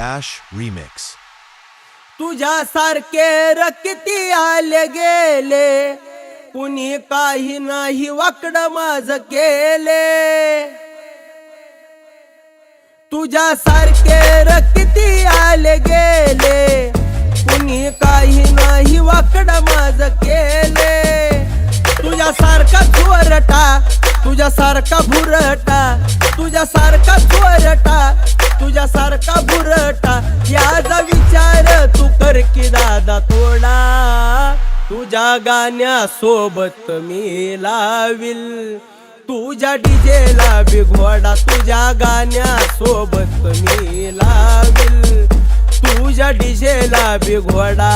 Dash Remix. तुझ्यासारखे किती आले गेले, कुणी काही नाही वाकडं माझं केले. तुझ्यासारखे किती आले गेले, कुणी काही नाही वाकडं माझं केले. तुझ्यासारखा चोरटा, तुझ्यासारखा भुरटा, तुझ्यासारखा चोरटा, तुझ्यासारखा भुरटा, याचा विचार तू कर की दादा थोडा. तुझ्या गाण्यासोबत मी लाविल तुझ्या डीजेला बी घोडा. तुझ्या गाण्यासोबत मी लाविल तुझ्या डीजेला बी घोडा.